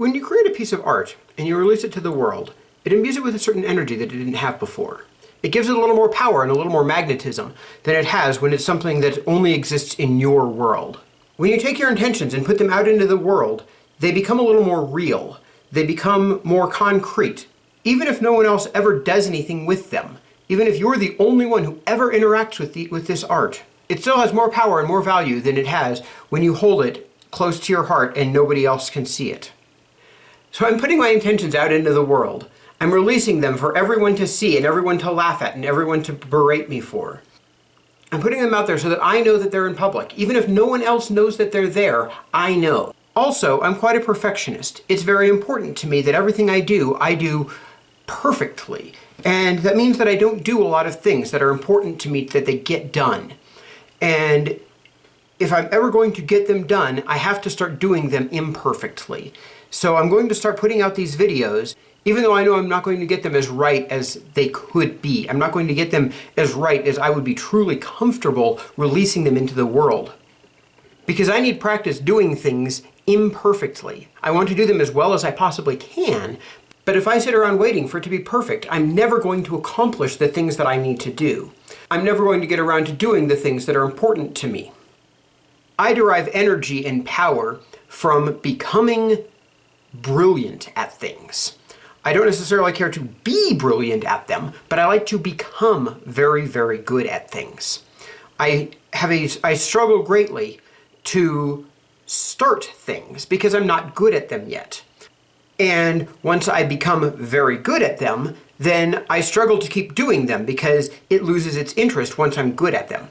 When you create a piece of art and you release it to the world, it imbues it with a certain energy that it didn't have before. It gives it a little more power and a little more magnetism than it has when it's something that only exists in your world. When you take your intentions and put them out into the world, they become a little more real. They become more concrete. Even if no one else ever does anything with them, even if you're the only one who ever interacts with this art, it still has more power and more value than it has when you hold it close to your heart and nobody else can see it. So I'm putting my intentions out into the world. I'm releasing them for everyone to see and everyone to laugh at and everyone to berate me for. I'm putting them out there so that I know that they're in public. Even if no one else knows that they're there, I know. Also, I'm quite a perfectionist. It's very important to me that everything I do perfectly. And that means that I don't do a lot of things that are important to me that they get done. And if I'm ever going to get them done, I have to start doing them imperfectly. So I'm going to start putting out these videos, even though I know I'm not going to get them as right as they could be. I'm not going to get them as right as I would be truly comfortable releasing them into the world. Because I need practice doing things imperfectly. I want to do them as well as I possibly can, but if I sit around waiting for it to be perfect, I'm never going to accomplish the things that I need to do. I'm never going to get around to doing the things that are important to me. I derive energy and power from becoming brilliant at things. I don't necessarily care to be brilliant at them, but I like to become very, very good at things. I struggle greatly to start things because I'm not good at them yet. And once I become very good at them, then I struggle to keep doing them because it loses its interest once I'm good at them.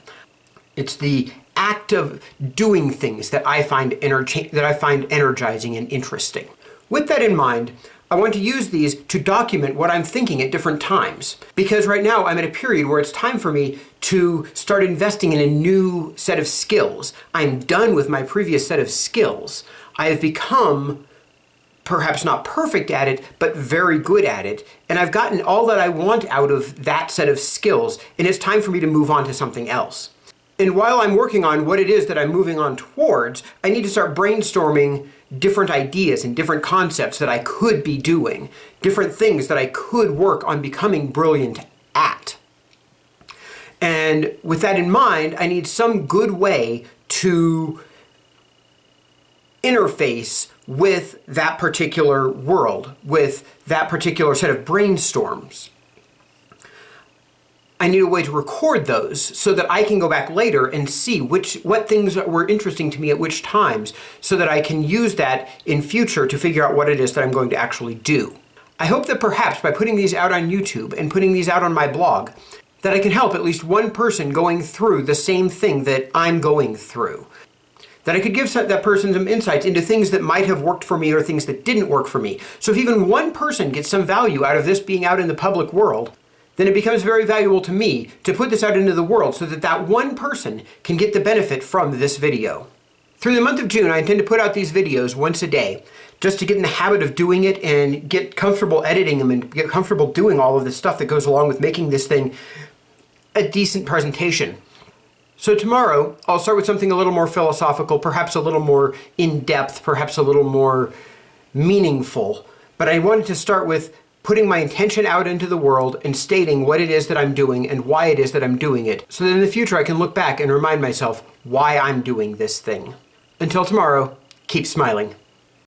It's the act of doing things that I find energizing and interesting. With that in mind, I want to use these to document what I'm thinking at different times. Because right now I'm at a period where it's time for me to start investing in a new set of skills. I'm done with my previous set of skills. I have become perhaps not perfect at it, but very good at it. And I've gotten all that I want out of that set of skills, and it's time for me to move on to something else. And while I'm working on what it is that I'm moving on towards, I need to start brainstorming different ideas and different concepts that I could be doing, different things that I could work on becoming brilliant at. And with that in mind, I need some good way to interface with that particular world, with that particular set of brainstorms. I need a way to record those so that I can go back later and see what things were interesting to me at which times, so that I can use that in future to figure out what it is that I'm going to actually do. I hope that perhaps by putting these out on YouTube and putting these out on my blog, that I can help at least one person going through the same thing that I'm going through. That I could give that person some insights into things that might have worked for me or things that didn't work for me. So if even one person gets some value out of this being out in the public world, then it becomes very valuable to me to put this out into the world so that that one person can get the benefit from this video. Through the month of June, I intend to put out these videos once a day, just to get in the habit of doing it and get comfortable editing them and get comfortable doing all of the stuff that goes along with making this thing a decent presentation. So tomorrow, I'll start with something a little more philosophical, perhaps a little more in-depth, perhaps a little more meaningful. But I wanted to start with putting my intention out into the world and stating what it is that I'm doing and why it is that I'm doing it, so that in the future I can look back and remind myself why I'm doing this thing. Until tomorrow, keep smiling.